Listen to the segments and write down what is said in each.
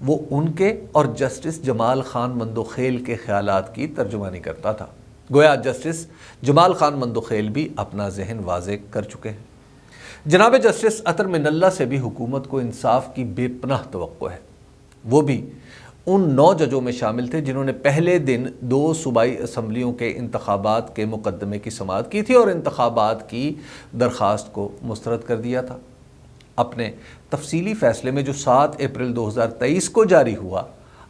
وہ ان کے اور جسٹس جمال خان مندوخیل کے خیالات کی ترجمانی کرتا تھا۔ گویا جسٹس جمال خان مندوخیل بھی اپنا ذہن واضح کر چکے ہیں۔ جناب جسٹس اطہر من اللہ سے بھی حکومت کو انصاف کی بے پناہ توقع ہے۔ وہ بھی ان 9 ججوں میں شامل تھے جنہوں نے پہلے دن 2 صوبائی اسمبلیوں کے انتخابات کے مقدمے کی سماعت کی تھی اور انتخابات کی درخواست کو مسترد کر دیا تھا۔ اپنے تفصیلی فیصلے میں جو 7 اپریل 2023 کو جاری ہوا،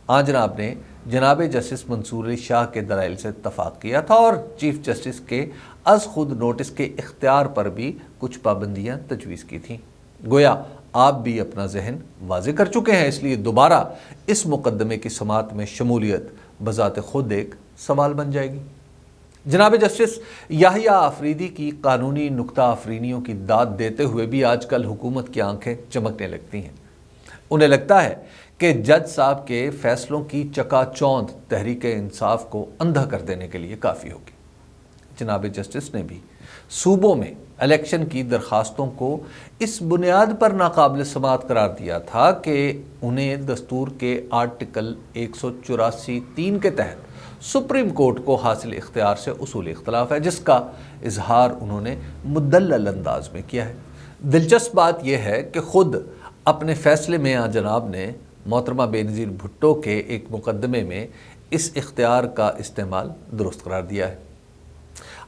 آن جناب نے جناب جسٹس منصور علی شاہ کے دلائل سے اتفاق کیا تھا اور چیف جسٹس کے از خود نوٹس کے اختیار پر بھی کچھ پابندیاں تجویز کی تھیں۔ گویا آپ بھی اپنا ذہن واضح کر چکے ہیں، اس لیے دوبارہ اس مقدمے کی سماعت میں شمولیت بذات خود ایک سوال بن جائے گی۔ جناب جسٹس یحییٰ آفریدی کی قانونی نکتہ آفرینیوں کی داد دیتے ہوئے بھی آج کل حکومت کی آنکھیں چمکنے لگتی ہیں۔ انہیں لگتا ہے کہ جج صاحب کے فیصلوں کی چکا چوندھ تحریک انصاف کو اندھا کر دینے کے لیے کافی ہوگی۔ جناب جسٹس نے بھی صوبوں میں الیکشن کی درخواستوں کو اس بنیاد پر ناقابل سماعت قرار دیا تھا کہ انہیں دستور کے آرٹیکل 184(3) کے تحت سپریم کورٹ کو حاصل اختیار سے اصولی اختلاف ہے، جس کا اظہار انہوں نے مدلل انداز میں کیا ہے۔ دلچسپ بات یہ ہے کہ خود اپنے فیصلے میں جناب نے محترمہ بے نظیر بھٹو کے ایک مقدمے میں اس اختیار کا استعمال درست قرار دیا ہے۔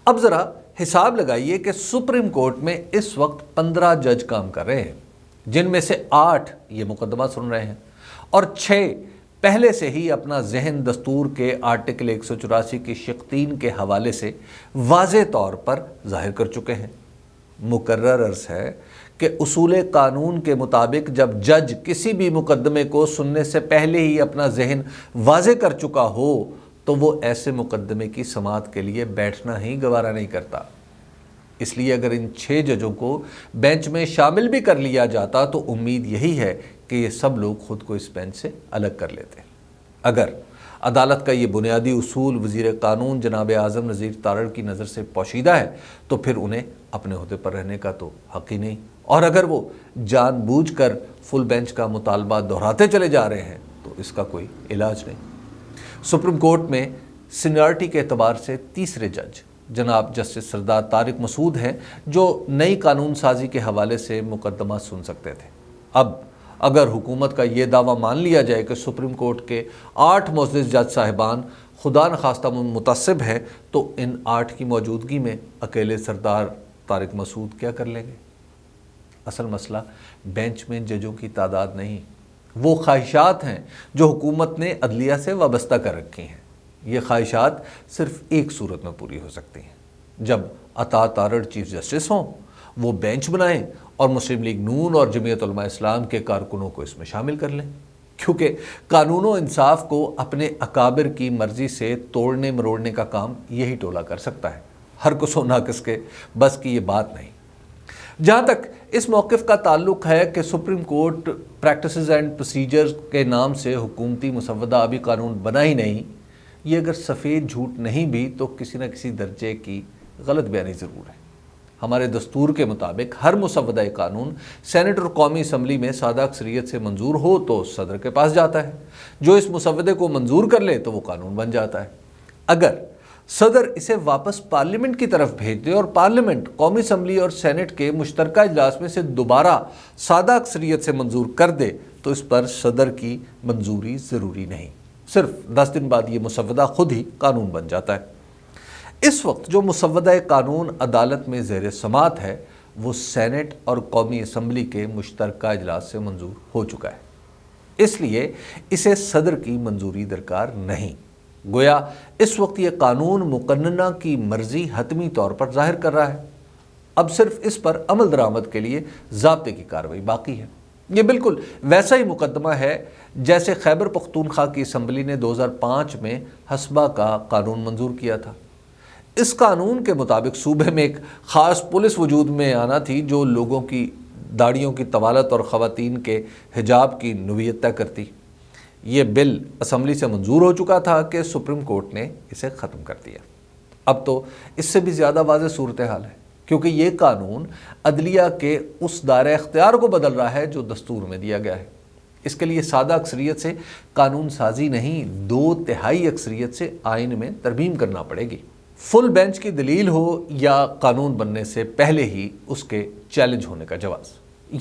اب ذرا حساب لگائیے کہ سپریم کورٹ میں اس وقت 15 جج کام کر رہے ہیں، جن میں سے 8 یہ مقدمہ سن رہے ہیں اور 6 پہلے سے ہی اپنا ذہن دستور کے آرٹیکل 184 کی شق 3 کے حوالے سے واضح طور پر ظاہر کر چکے ہیں۔ مقرر عرض ہے کہ اصول قانون کے مطابق جب جج کسی بھی مقدمے کو سننے سے پہلے ہی اپنا ذہن واضح کر چکا ہو تو وہ ایسے مقدمے کی سماعت کے لیے بیٹھنا ہی گوارا نہیں کرتا۔ اس لیے اگر ان 6 ججوں کو بینچ میں شامل بھی کر لیا جاتا تو امید یہی ہے کہ یہ سب لوگ خود کو اس بینچ سے الگ کر لیتے۔ اگر عدالت کا یہ بنیادی اصول وزیر قانون جناب اعظم نذیر تارڑ کی نظر سے پوشیدہ ہے تو پھر انہیں اپنے عہدے پر رہنے کا تو حق ہی نہیں، اور اگر وہ جان بوجھ کر فل بینچ کا مطالبہ دہراتے چلے جا رہے ہیں تو اس کا کوئی علاج نہیں۔ سپریم کورٹ میں سینیارٹی کے اعتبار سے تیسرے جج جناب جسٹس سردار طارق مسعود ہیں، جو نئی قانون سازی کے حوالے سے مقدمہ سن سکتے تھے۔ اب اگر حکومت کا یہ دعویٰ مان لیا جائے کہ سپریم کورٹ کے 8 معزز جج صاحبان خدا نخواستہ متعصب ہیں تو ان 8 کی موجودگی میں اکیلے سردار طارق مسعود کیا کر لیں گے؟ اصل مسئلہ بینچ میں ججوں کی تعداد نہیں، وہ خواہشات ہیں جو حکومت نے عدلیہ سے وابستہ کر رکھی ہیں۔ یہ خواہشات صرف ایک صورت میں پوری ہو سکتی ہیں، جب عطا تارڑ چیف جسٹس ہوں، وہ بینچ بنائیں اور مسلم لیگ نون اور جمعیت علماء اسلام کے کارکنوں کو اس میں شامل کر لیں، کیونکہ قانون و انصاف کو اپنے اکابر کی مرضی سے توڑنے مروڑنے کا کام یہی ٹولہ کر سکتا ہے۔ ہر کس و ناقص کے بس کی یہ بات نہیں۔ جہاں تک اس موقف کا تعلق ہے کہ supreme court practices and procedures کے نام سے حکومتی مسودہ ابھی قانون بنا ہی نہیں، یہ اگر سفید جھوٹ نہیں بھی تو کسی نہ کسی درجے کی غلط بیانی ضرور ہے۔ ہمارے دستور کے مطابق ہر مسودہ قانون سینٹ اور قومی اسمبلی میں سادہ اکثریت سے منظور ہو تو صدر کے پاس جاتا ہے، جو اس مسودے کو منظور کر لے تو وہ قانون بن جاتا ہے۔ اگر صدر اسے واپس پارلیمنٹ کی طرف بھیج دے اور پارلیمنٹ قومی اسمبلی اور سینٹ کے مشترکہ اجلاس میں سے دوبارہ سادہ اکثریت سے منظور کر دے تو اس پر صدر کی منظوری ضروری نہیں، صرف 10 دن بعد یہ مسودہ خود ہی قانون بن جاتا ہے۔ اس وقت جو مسودہ قانون عدالت میں زیر سماعت ہے وہ سینٹ اور قومی اسمبلی کے مشترکہ اجلاس سے منظور ہو چکا ہے، اس لیے اسے صدر کی منظوری درکار نہیں۔ گویا اس وقت یہ قانون مقننہ کی مرضی حتمی طور پر ظاہر کر رہا ہے، اب صرف اس پر عمل درآمد کے لیے ضابطے کی کارروائی باقی ہے۔ یہ بالکل ویسا ہی مقدمہ ہے جیسے خیبر پختونخوا کی اسمبلی نے 2005 میں حسبہ کا قانون منظور کیا تھا۔ اس قانون کے مطابق صوبے میں ایک خاص پولیس وجود میں آنا تھی جو لوگوں کی داڑھیوں کی طوالت اور خواتین کے حجاب کی نوعیت طے کرتی۔ یہ بل اسمبلی سے منظور ہو چکا تھا کہ سپریم کورٹ نے اسے ختم کر دیا۔ اب تو اس سے بھی زیادہ واضح صورتحال ہے، کیونکہ یہ قانون عدلیہ کے اس دائرہ اختیار کو بدل رہا ہے جو دستور میں دیا گیا ہے۔ اس کے لیے سادہ اکثریت سے قانون سازی نہیں، 2/3 اکثریت سے آئین میں ترمیم کرنا پڑے گی۔ فل بینچ کی دلیل ہو یا قانون بننے سے پہلے ہی اس کے چیلنج ہونے کا جواز،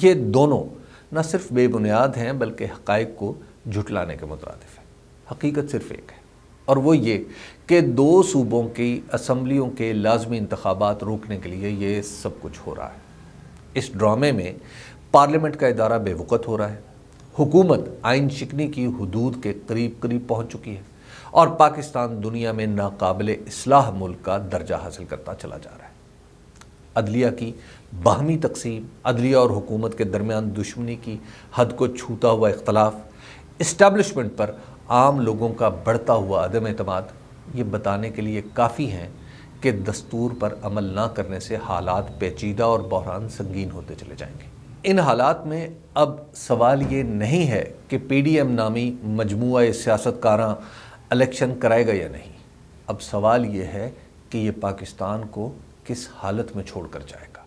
یہ دونوں نہ صرف بے بنیاد ہیں بلکہ حقائق کو جھٹلانے کے مترادف ہیں۔ حقیقت صرف ایک ہے، اور وہ یہ کہ 2 صوبوں کی اسمبلیوں کے لازمی انتخابات روکنے کے لیے یہ سب کچھ ہو رہا ہے۔ اس ڈرامے میں پارلیمنٹ کا ادارہ بے وقت ہو رہا ہے، حکومت آئین شکنی کی حدود کے قریب پہنچ چکی ہے، اور پاکستان دنیا میں ناقابل اصلاح ملک کا درجہ حاصل کرتا چلا جا رہا ہے۔ عدلیہ کی باہمی تقسیم، عدلیہ اور حکومت کے درمیان دشمنی کی حد کو چھوتا ہوا اختلاف، اسٹیبلشمنٹ پر عام لوگوں کا بڑھتا ہوا عدم اعتماد، یہ بتانے کے لیے کافی ہیں کہ دستور پر عمل نہ کرنے سے حالات پیچیدہ اور بحران سنگین ہوتے چلے جائیں گے۔ ان حالات میں اب سوال یہ نہیں ہے کہ پی ڈی ایم نامی مجموعہ سیاست کاراں الیکشن کرائے گا یا نہیں، اب سوال یہ ہے کہ یہ پاکستان کو کس حالت میں چھوڑ کر جائے گا۔